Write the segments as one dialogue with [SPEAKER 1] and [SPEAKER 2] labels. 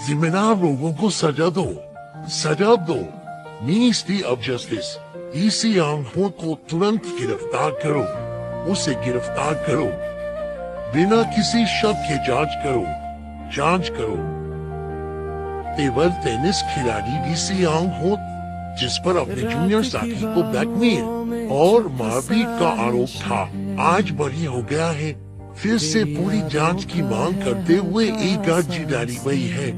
[SPEAKER 1] जिम्मेदार लोगों को सजा दो, सजा दो। मिनिस्ट्री ऑफ जस्टिस ली यांगहो को तुरंत गिरफ्तार करो, उसे गिरफ्तार करो, बिना किसी शक के जांच करो। तेवर टेनिस खिलाड़ी ली यांगहो, जिस पर अपने जूनियर साथी को ब्लैकमेल और मारपीट का आरोप था, आज बरी हो गया है। फिर से पूरी जांच की मांग करते हुए एक अर्जी डाली गई है।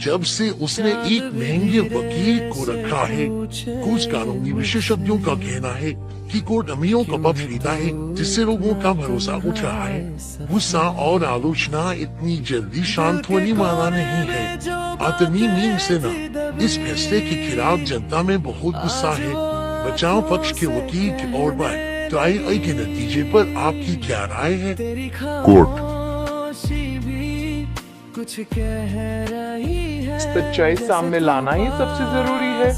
[SPEAKER 1] जब से उसने एक महंगे वकील को रखा है। कुछ कानूनी विशेषज्ञों का कहना है कि कोर्ट अमीरों का पक्ष लेता है, जिससे लोगों का भरोसा उठ रहा है। गुस्सा और आलोचना इतनी जल्दी शांत होने वाला नहीं है। आतनी नीम सेना, इस फैसले के खिलाफ जनता में बहुत गुस्सा है। बचाव पक्ष के वकील की ओर पर ट्रायल के नतीजे पर आपकी क्या राय है?
[SPEAKER 2] कोर्ट
[SPEAKER 3] कुछ कह रही है,
[SPEAKER 4] सच्चाई सामने लाना ही सबसे जरूरी है।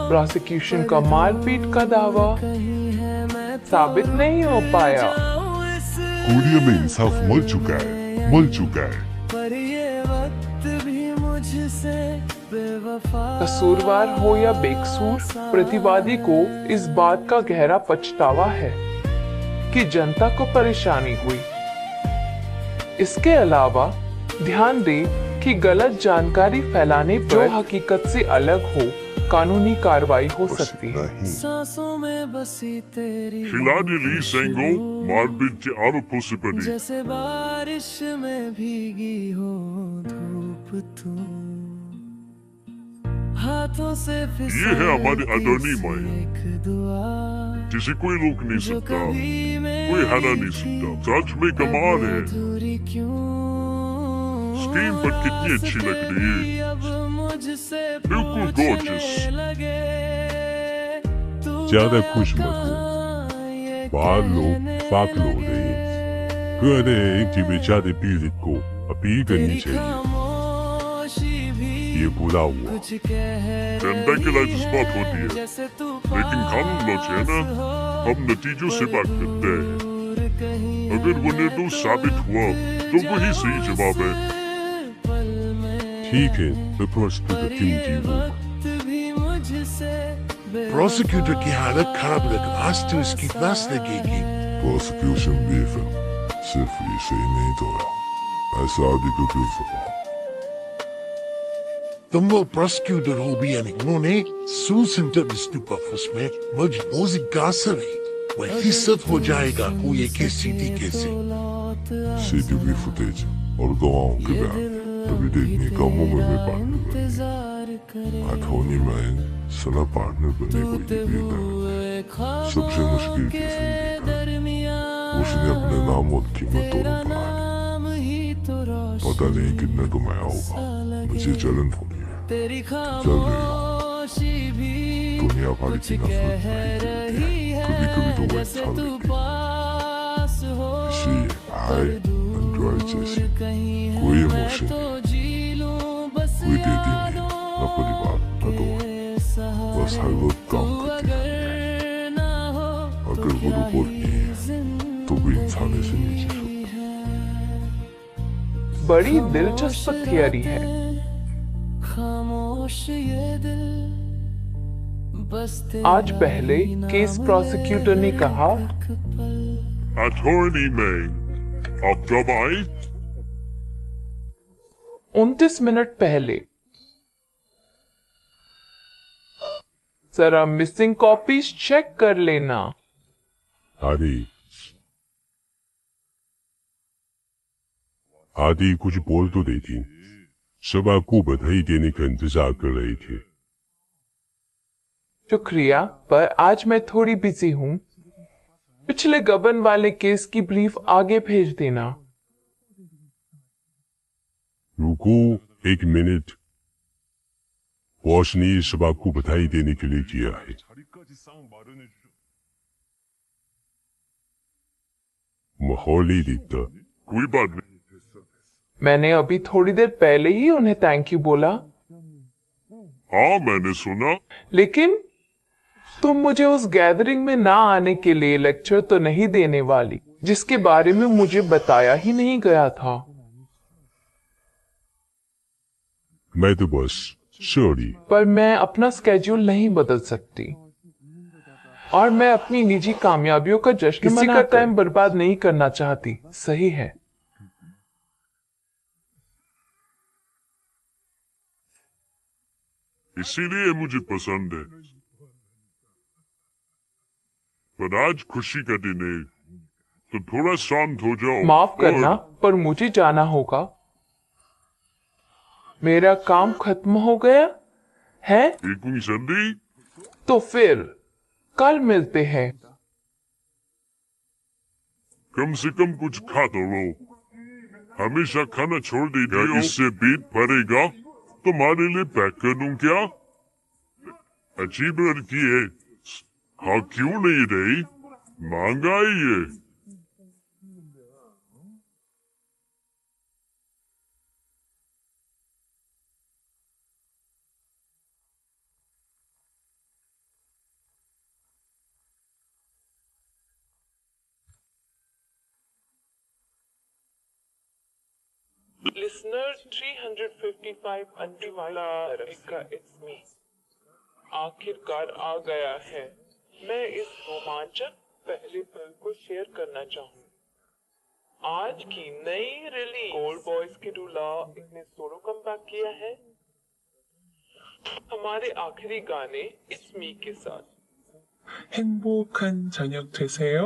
[SPEAKER 4] प्रोसिक्यूशन का मारपीट का दावा साबित नहीं हो पाया।
[SPEAKER 2] कोरिया में इंसाफ मिल चुका है।
[SPEAKER 3] पर ये वक्त भी मुझसे बेवफा।
[SPEAKER 4] कसूरवार हो या बेकसूर, प्रतिवादी को इस बात का गहरा पछतावा है कि जनता को परेशानी हुई। इसके अलावा ध्यान दें कि गलत जानकारी फैलाने पर जो हकीकत से अलग हो, कानूनी कार्रवाई हो सकती है।
[SPEAKER 3] सांसों में बसी तेरी
[SPEAKER 2] खिलाड़ी ली सेंगो मारपीट के आरोपों से बरी।
[SPEAKER 3] जैसे बारिश में भीगी हो धूप तू, हाथों से
[SPEAKER 2] ये है हमारी अटॉर्नी माया,
[SPEAKER 3] एक दुआ
[SPEAKER 2] जिसे कोई रोक नहीं
[SPEAKER 3] जो
[SPEAKER 2] सकता,
[SPEAKER 3] कभी
[SPEAKER 2] कोई हरा नहीं सकता। सच में कमाल है।
[SPEAKER 3] अधूरी क्यों
[SPEAKER 2] स्क्रीन पर कितनी अच्छी लग रही है,
[SPEAKER 3] अब मुझसे
[SPEAKER 2] बिल्कुल
[SPEAKER 3] पूछने
[SPEAKER 2] gorgeous।
[SPEAKER 3] लगे, तू
[SPEAKER 5] ज्यादा खुश मत हो,
[SPEAKER 3] ये
[SPEAKER 5] बाहर लोग
[SPEAKER 3] कहने
[SPEAKER 5] पागल हो
[SPEAKER 3] लगे,
[SPEAKER 5] रहे हैं। कहते हैं कि बेचारे पीड़ित को अपील करनी
[SPEAKER 3] तेरी
[SPEAKER 5] चाहिए।
[SPEAKER 3] खामोशी भी
[SPEAKER 5] ये बुरा हुआ।
[SPEAKER 3] कुछ कह
[SPEAKER 2] जनता की
[SPEAKER 3] रही
[SPEAKER 2] लाइफ स्पॉट होती है,
[SPEAKER 3] जैसे
[SPEAKER 2] लेकिन कानून लोग है ना, हम नतीजों से बात करते हैं। अगर वो निर्दोष साबित हुआ तो वही सही जवाब है।
[SPEAKER 5] ठीक है, तो प्रोसिक्यूटर किम जी वो
[SPEAKER 1] प्रोसिक्यूटर की हालत खराब लग, आज तो इसकी क्लास लगेगी।
[SPEAKER 2] प्रोसिक्यूशन बेफिल सिर्फ ये सही नहीं तोड़ा, ऐसा आगे को क्यों सका?
[SPEAKER 1] तुम वो प्रोसिक्यूटर हो भी यानी उन्होंने सुसेंटर स्टूपफस में मजबूरी गासर है, वह हिस्सत हो जाएगा कोई एक सीधी कैसे।
[SPEAKER 2] सीसीटीवी फुटेज और गवाहों के बयान तभी देखने का मुंह में पार्टनर बने। अठौनी में सला पार्टनर बने कोई भी सबसे मुश्किल किस्म देखा। उसने अपने नाम और कीमत दोनों बनाए। पता नहीं कितना कमाया होगा, मुझे जलन होनी है। चल रही हो दुनिया भर की नफरत कभी कभी तो वह अच्छा लगती है। इसलिए हाय एंड्रॉइड जैसी कोई इमोशन कोई देती नहीं, न परिवार न दोस्त, बस हर वक्त काम करती है। अगर वो रिपोर्ट नहीं है तो भी इंसान ऐसे नहीं जी सकता।
[SPEAKER 4] बड़ी दिलचस्प थियरी है।
[SPEAKER 3] खामोश ये दिल बस
[SPEAKER 4] आज पहले केस प्रोसिक्यूटर ने कहा,
[SPEAKER 2] अटॉर्नी में अब कब आए?
[SPEAKER 4] 29 मिनट पहले। जरा मिसिंग कॉपीज चेक कर लेना।
[SPEAKER 5] आदि कुछ बोल तो रही थी, सब आपको बधाई देने का इंतजार कर रहे थे।
[SPEAKER 4] शुक्रिया, पर आज मैं थोड़ी बिजी हूँ। पिछले गबन वाले केस की ब्रीफ आगे भेज देना।
[SPEAKER 5] रुको एक मिनट, बॉस ने सब आपको बधाई देने के लिए किया है। माहौल ही दिखता।
[SPEAKER 2] कोई बात नहीं।
[SPEAKER 4] मैंने अभी थोड़ी देर पहले ही उन्हें थैंक यू बोला।
[SPEAKER 2] हाँ मैंने सुना।
[SPEAKER 4] लेकिन तुम मुझे उस गैदरिंग में ना आने के लिए लेक्चर तो नहीं देने वाली, जिसके बारे में मुझे बताया ही नहीं गया था।
[SPEAKER 5] मैं तो बस सॉरी।
[SPEAKER 4] पर मैं अपना स्केड्यूल नहीं बदल सकती और मैं अपनी निजी कामयाबियों का जश्न किसी का टाइम बर्बाद नहीं करना चाहती। सही है।
[SPEAKER 2] इसीलिए मुझे पसंद है। पर आज खुशी का दिन है, तो थोड़ा शांत हो जाओ।
[SPEAKER 4] माफ करना, पर मुझे जाना होगा। मेरा काम खत्म हो गया है।
[SPEAKER 2] इतनी जल्दी?
[SPEAKER 4] तो फिर कल मिलते हैं।
[SPEAKER 2] कम से कम कुछ खा तो लो। हमेशा खाना छोड़ देती हो। इससे पेट भरेगा तुम्हारे लिए पैक कर दूं क्या? अजीब लड़की है। हाँ क्यों नहीं रही? महंगाई है।
[SPEAKER 4] लिसनर 355 अंडरवाइज का इट्स मी आखिरकार आ गया है। मैं इस रोमांचक पहले पल को शेयर करना चाहूँ। आज की नई रिलीज गोल्ड बॉयज की रूला ने सोलो कमबैक किया है हमारे आखिरी गाने इट्स मी के साथ।
[SPEAKER 6] 행복한 저녁 되세요.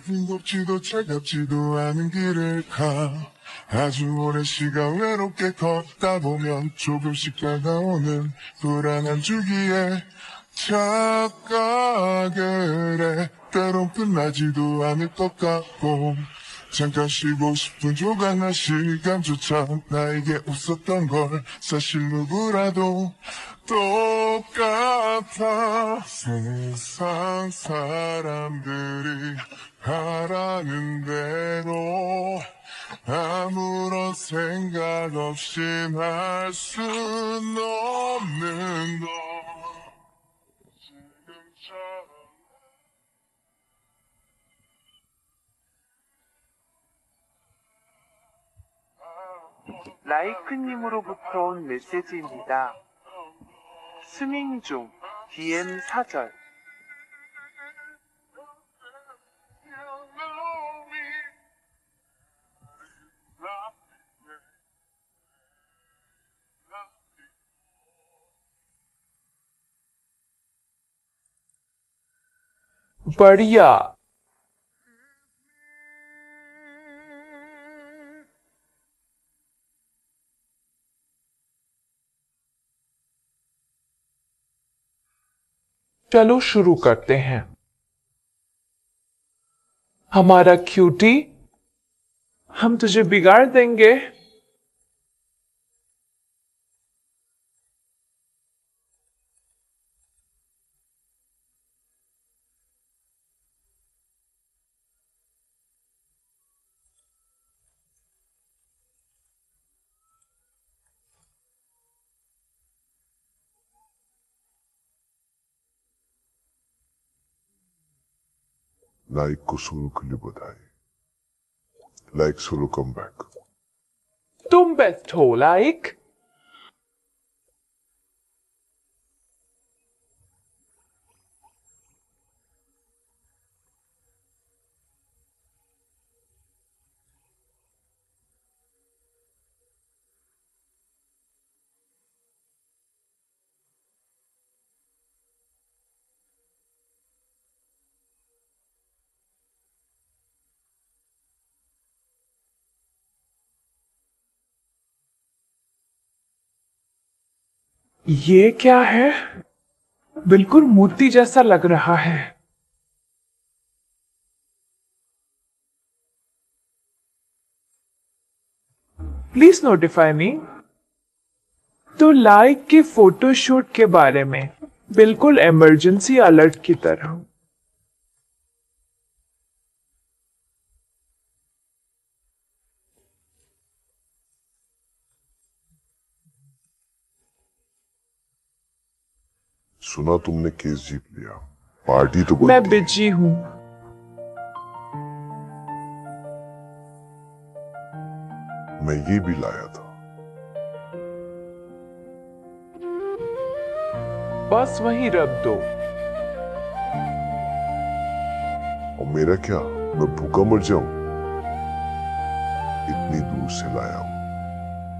[SPEAKER 1] 싱겁지도 차갑지도 않은 길을 가 아주 오랜 시간 외롭게 걷다 보면 조금씩 다가오는 불안한 주기에 착각을 해. 때론 끝나지도 않을 것 같고 잠깐 쉬고 싶은 조각난 시간조차 나에게 웃었던 걸 사실 누구라도 똑같아. 세상 사람들이 바라는 대로 아무런 생각 없이 할 순 없는 걸 지금처럼.
[SPEAKER 4] 라이크님으로부터 온 메시지입니다. 스밍 중 DM 사절. बढ़िया। चलो शुरू करते हैं। हमारा क्यूटी, हम तुझे बिगाड़ देंगे।
[SPEAKER 2] लाइक को सोलो के लिए बधाई। Like solo come back.
[SPEAKER 4] तुम बेस्ट हो लाइक। ये क्या है? बिल्कुल मूर्ति जैसा लग रहा है। प्लीज नोटिफाई मी। तो लाइक के फोटोशूट के बारे में बिल्कुल इमरजेंसी अलर्ट की तरह।
[SPEAKER 2] सुना तुमने केस जीत लिया, पार्टी तो
[SPEAKER 4] मैं
[SPEAKER 2] बनती।
[SPEAKER 4] बिजी हूँ।
[SPEAKER 2] मैं ये भी लाया था।
[SPEAKER 4] बस वहीं रख दो।
[SPEAKER 2] और मेरा क्या, मैं भूखा मर जाऊं? इतनी दूर से लाया हूं।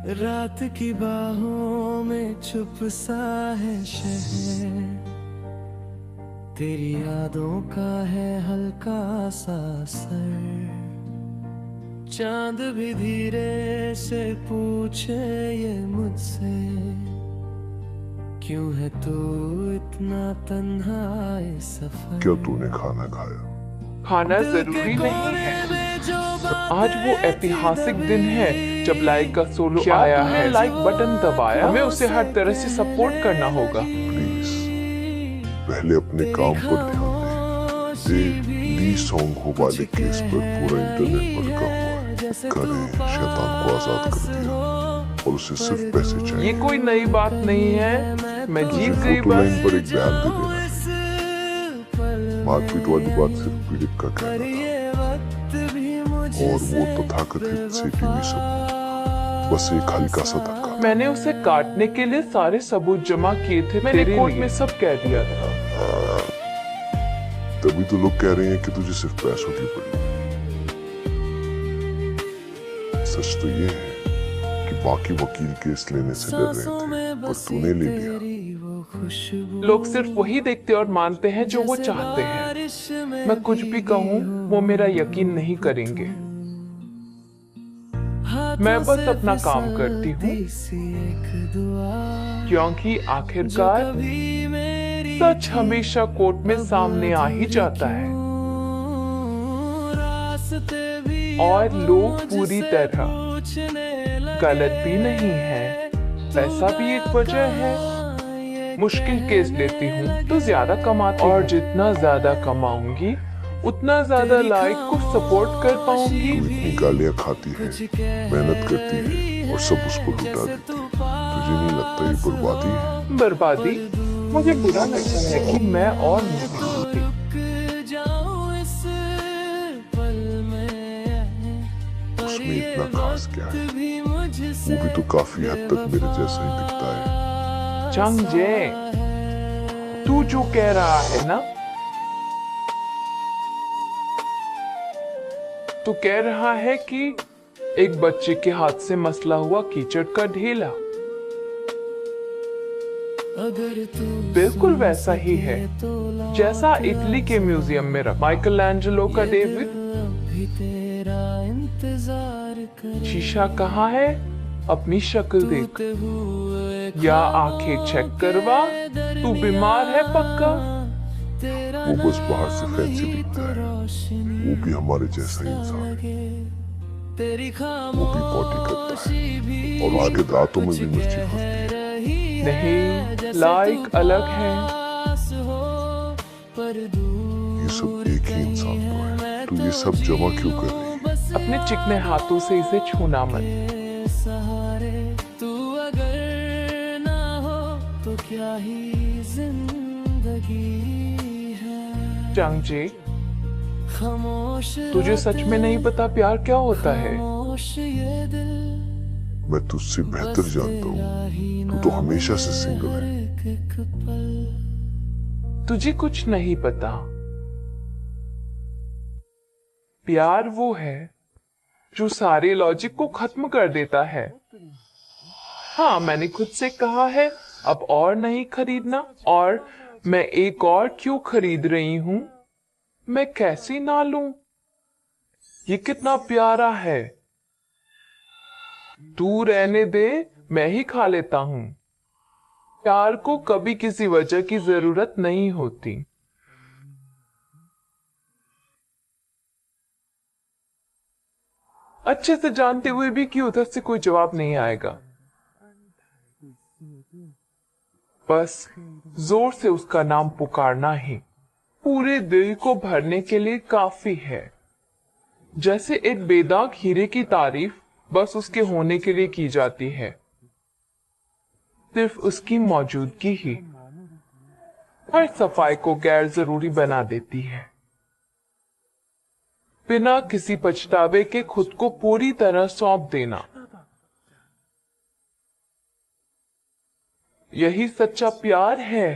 [SPEAKER 3] रात की बाहों में छुप सा है शहर, तेरी यादों का है हल्का सा असर। चांद भी धीरे से पूछे ये मुझसे, क्यों है तू इतना तन्हा इस सफर।
[SPEAKER 2] क्या तूने खाना खाया?
[SPEAKER 4] खाना जरूरी नहीं है। आज वो ऐतिहासिक दिन है जब लाइक का सोलो आया है। लाइक बटन दबाया, हमें उसे हर तरह से सपोर्ट करना होगा।
[SPEAKER 2] प्लीज पहले अपने काम पर ध्यान दे। ली सॉन्ग हो वाले केस पर पूरा इंटरनेट भड़का हुआ है। करें शैतान को आजाद कर दिया और उसे सिर्फ पैसे चाहिए।
[SPEAKER 4] ये कोई नई बात नहीं है, मैं जीत गई
[SPEAKER 2] फोटो
[SPEAKER 4] बस।
[SPEAKER 2] लाइन पर एक बयान दे देना। मारपीट वाली बात सिर्फ पीड़ित का कहना था और वो तथाकथित सीटीवी सबूत बस एक हल्का सा धक्का।
[SPEAKER 4] मैंने उसे काटने के लिए सारे सबूत जमा किए थे। मैंने कोर्ट में सब कह दिया था।
[SPEAKER 2] तभी तो लोग कह रहे हैं कि तुझे सिर्फ पैसों की पड़ी। सच तो ये है कि बाकी वकील केस लेने से डर रहे थे, पर तूने ले लिया।
[SPEAKER 4] लोग सिर्फ वही देखते और मानते हैं जो वो चाहते हैं। मैं कुछ भी कहूँ वो मेरा यकीन नहीं करेंगे। मैं बस अपना काम करती हूँ, क्योंकि आखिरकार सच हमेशा कोर्ट में सामने आ ही जाता है और लोग पूरी तरह गलत भी नहीं है। पैसा भी एक वजह है। मुश्किल केस लेती हूँ तो ज्यादा कमाती हूँ, और जितना ज्यादा कमाऊंगी उतना ज्यादा लाइक को सपोर्ट कर पाऊंगी।
[SPEAKER 2] तू इतनी गालियां खाती है, मेहनत करती है और सब उसको लुटा देती है। तुझे नहीं लगता ये बर्बादी है?
[SPEAKER 4] बर्बादी? मुझे बुरा लगता है कि मैं और
[SPEAKER 2] उसमें इतना खास क्या है? वो भी तो काफी हद तक मेरे जैसा ही दिखता है।
[SPEAKER 4] चंगजे, तू जो कह रहा है ना, तू कह रहा है कि एक बच्चे के हाथ से मसला हुआ कीचड़ का ढेला। बिल्कुल वैसा ही है जैसा इटली के म्यूजियम में रखा माइकल एंजेलो का डेविड। शीशा कहाँ है? अपनी शक्ल देख या आंखें चेक करवा। तू बीमार है पक्का।
[SPEAKER 2] वो बस बाहर से फैंसी दिखता है। वो भी हमारे जैसा ही इंसान है। वो भी पॉटी करता है और उसके दांतों में भी मिर्ची फंसती है।
[SPEAKER 4] नहीं, लाइक अलग है।
[SPEAKER 2] ये सब एक ही इंसान तो है। तू ये सब जमा क्यों कर रही है?
[SPEAKER 4] अपने चिकने हाथों से इसे छूना मत।
[SPEAKER 3] तू अगर ना हो तो क्या ही जिंदगी है।
[SPEAKER 4] चंगजे,
[SPEAKER 3] खामोश
[SPEAKER 4] तुझे सच में नहीं पता प्यार क्या होता है?
[SPEAKER 3] ये दिल
[SPEAKER 2] मैं तुझसे बेहतर जानता हूँ। तू तो हमेशा से सिंगल है।
[SPEAKER 3] एक पल
[SPEAKER 4] तुझे कुछ नहीं पता। प्यार वो है जो सारे लॉजिक को खत्म कर देता है। हाँ, मैंने खुद से कहा है अब और नहीं खरीदना, और मैं एक और क्यों खरीद रही हूं? मैं कैसी ना लूं? ये कितना प्यारा है। तू रहने दे, मैं ही खा लेता हूं। प्यार को कभी किसी वजह की जरूरत नहीं होती। अच्छे से जानते हुए भी कि उधर से कोई जवाब नहीं आएगा। बस जोर से उसका नाम पुकारना ही पूरे दिल को भरने के लिए काफी है। जैसे एक बेदाग हीरे की तारीफ बस उसके होने के लिए की जाती है, सिर्फ उसकी मौजूदगी ही। हर सफाई को गैर जरूरी बना देती है। बिना किसी पछतावे के खुद को पूरी तरह सौंप देना, यही सच्चा प्यार है।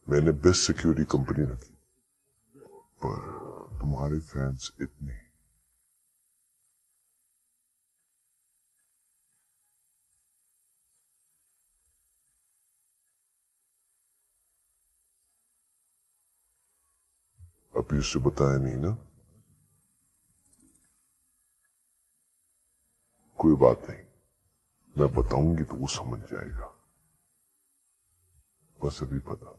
[SPEAKER 2] मैंने बेस्ट सिक्योरिटी कंपनी रखी, पर तुम्हारे फैंस इतने। अभी उससे बताया नहीं ना? कोई बात नहीं, मैं बताऊंगी तो वो समझ जाएगा। बस अभी बता दो।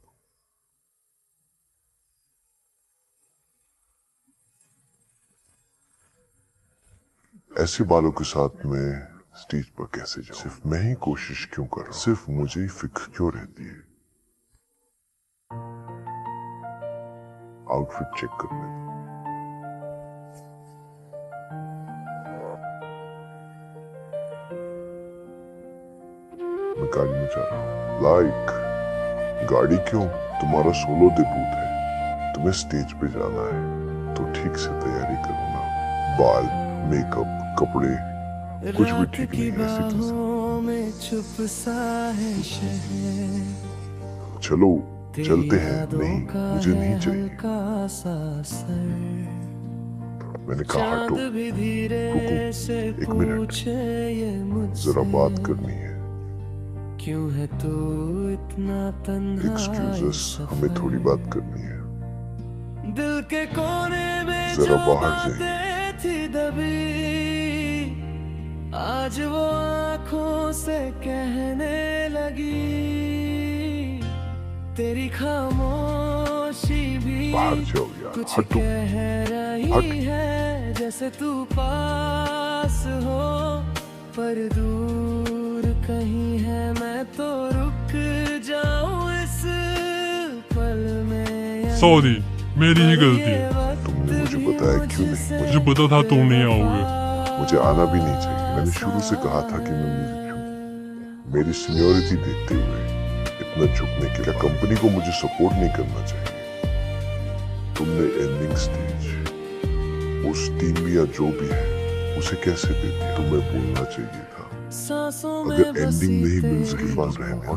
[SPEAKER 2] ऐसे बालों के साथ मैं स्टेज पर कैसे जाऊं? सिर्फ मैं ही कोशिश क्यों कर रहा हूं? सिर्फ मुझे ही फिक्र क्यों रहती है? आउटफिट चेक करने दो। मैं गाड़ी में जा रहा हूं। गाड़ी क्यों? तुम्हारा सोलो डेब्यूट है, तुम्हें स्टेज पे जाना है, तो ठीक से तैयारी करो ना। बाल, मेकअप, कपड़े, कुछ भी ठीक नहीं है ऐसे कैसे?
[SPEAKER 3] चुप सा है शहर,
[SPEAKER 2] चलो चलते हैं। नहीं, मुझे नहीं चाहिए। मैंने कहा हटो। रुको, एक मिनट, जरा बात करनी है।
[SPEAKER 3] क्यों है तू इतना तन्हा?
[SPEAKER 2] एक्सक्यूज़, हमें थोड़ी बात करनी है।
[SPEAKER 3] दिल के कोने में
[SPEAKER 2] जरा
[SPEAKER 3] जो
[SPEAKER 2] बाहर
[SPEAKER 3] बातें थी दबी, आज वो आंखों से कहने लगी। तेरी खामोशी भी
[SPEAKER 2] बाहर जाओ यार,
[SPEAKER 3] कुछ
[SPEAKER 2] हटो।
[SPEAKER 3] कह रही है, जैसे तू पास हो पर दूर कहीं है। मैं तो रुक जाऊं इस पल में।
[SPEAKER 5] सॉरी, मेरी ही गलती है।
[SPEAKER 2] तुमने मुझे बताया क्यों नहीं?
[SPEAKER 5] मुझे पता था तुम नहीं आओगे।
[SPEAKER 2] मुझे आना भी नहीं चाहिए। मैंने शुरू से कहा था कि मैं म्यूजिक छूं। मेरी सीनियरिटी देखते हुए इतना झुकने के लिए कंपनी को मुझे सपोर्ट नहीं करना चाहिए। तुमने एंडिंग स्टेज, उस टीम या जो भी है, उसे कैसे दे दिया? तुम्हें बोलना चाहिए था। अगर एंडिंग नहीं मिल सकी, पास रहने दो।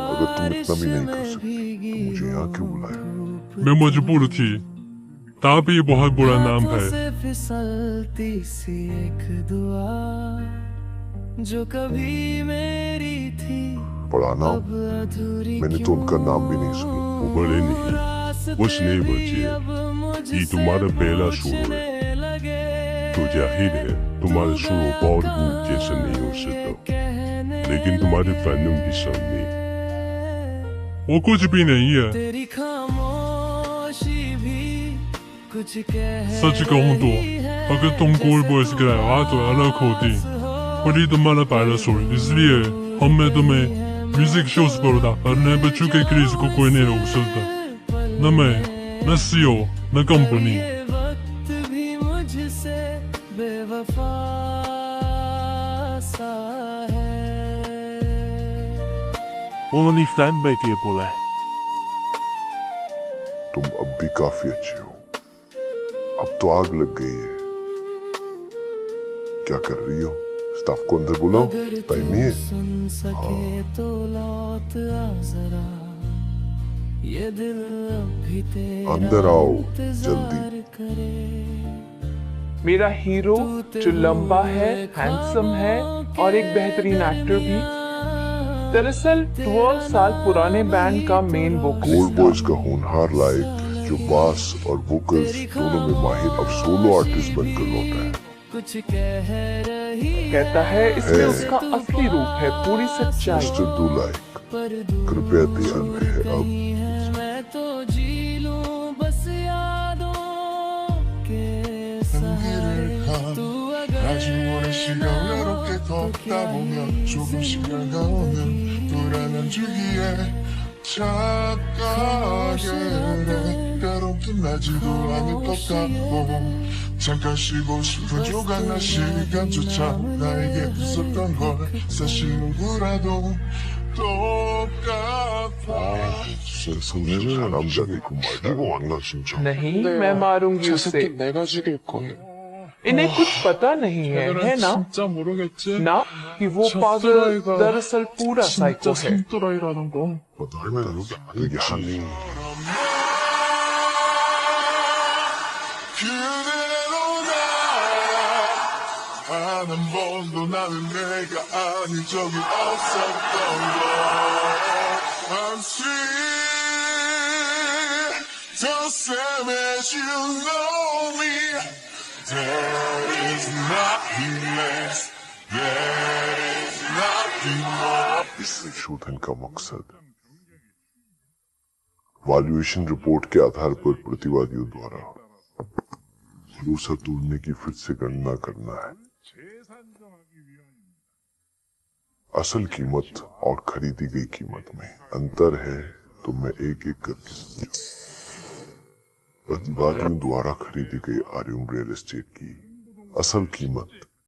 [SPEAKER 2] अगर तुम इतना भी नहीं कर सकते तो मुझे यहाँ क्यों बुलाया?
[SPEAKER 5] मैं मजबूर थी। ताप ये बहुत बुरा नाम है।
[SPEAKER 3] फिसलती सी एक दुआ जो कभी मेरी थी,
[SPEAKER 2] पढ़ाना हो?
[SPEAKER 3] अब अधूरी
[SPEAKER 2] मैंने तो उनका नाम भी नहीं सुना।
[SPEAKER 5] वो बड़े नहीं, वो स्नेह बचे। ये तुम्हारा पहला शुरू है, तो जाहिर है तुम्हारा शुरू बॉलीवुड जैसा नहीं हो सकता। लेकिन तुम्हारे फैंडम के सामने वो कुछ भी नहीं है।
[SPEAKER 3] तेरी खामोशी भी कुछ कह
[SPEAKER 5] सच कहूँ तो अगर तुम कोई बॉयज गिराया तो अलग होती, पर ये तुम्हारा पहला शुरू, इसलिए हमने तुम्हें म्यूजिक शोज पर था। और नए बच्चों के क्रेज को कोई नहीं रोक सकता, न मैं, न सीओ, न कंपनी।
[SPEAKER 3] वक्त भी मुझसे बेवफा सा है।
[SPEAKER 7] Only fan बैठिए बोला है।
[SPEAKER 2] तुम अब भी काफी अच्छे हो। अब तो आग लग गई है। क्या कर रही हो? स्टाफ को अंदर बुलाओ, टाइम नहीं है।
[SPEAKER 3] सुन सके तो लौट आ जरा, ये दिल अभी तेरा
[SPEAKER 2] अंदर आओ,
[SPEAKER 3] इंतजार करे।
[SPEAKER 4] मेरा हीरो जो लंबा है, हैंडसम है और एक बेहतरीन एक्टर भी, दरअसल 12 साल पुराने बैंड का मेन
[SPEAKER 2] ओल्ड
[SPEAKER 4] वोकलिस्ट
[SPEAKER 2] बॉयज का होनहार लाइक जो बास और वोकल्स दोनों में माहिर अब सोलो आर्टिस्ट बनकर लौटा है।
[SPEAKER 3] कुछ कह रही
[SPEAKER 4] कहता है इसमें उसका असली रूप है, पूरी सच्चाई।
[SPEAKER 2] मिस्टर डू लाइक कृपया ध्यान में है अब
[SPEAKER 3] है, मैं तो जी लूं बस यादों के सहारे। तू अगर
[SPEAKER 1] 아직 오랜 시간 외롭게 걷다 보면 조금씩 다가오는 불안한 주기에 착각을 해 때론 끝나지도 않을 것 같고 잠깐 쉬고 싶은 조각난 시간조차 나에게 있었던 걸 사실 누구라도 똑같아
[SPEAKER 2] 성민은 남자겠구만. 이거 왔나 진짜?
[SPEAKER 4] नहीं, मैं मारूंगी उसे।
[SPEAKER 6] 내가 죽일 거예요.
[SPEAKER 4] इन्हें कुछ पता नहीं है ना?
[SPEAKER 6] 진짜 모르겠지?
[SPEAKER 4] ना कि वो
[SPEAKER 6] 저
[SPEAKER 4] पागल
[SPEAKER 6] 또라이가
[SPEAKER 4] दरअसल पूरा
[SPEAKER 6] 진짜
[SPEAKER 4] साइको है।
[SPEAKER 6] 생또라이라는 거.
[SPEAKER 2] 할머니 여기 아니지.
[SPEAKER 1] 그대로 나한 번도 나는 내가 아닌 적이 없었던 걸 I'm sweet the same as you know me There is nothing less There is nothing more
[SPEAKER 2] इस संशोधन का मकसद वैल्यूएशन रिपोर्ट के आधार पर प्रतिवादियों द्वारा भरोसा तोड़ने की फिर से गणना करना है। असल कीमत और खरीदी गई कीमत में अंतर है तो मैं एक एक करके समझाऊं। प्रतिवादियों द्वारा खरीदी गई आर्यन रियल एस्टेट की असल कीमत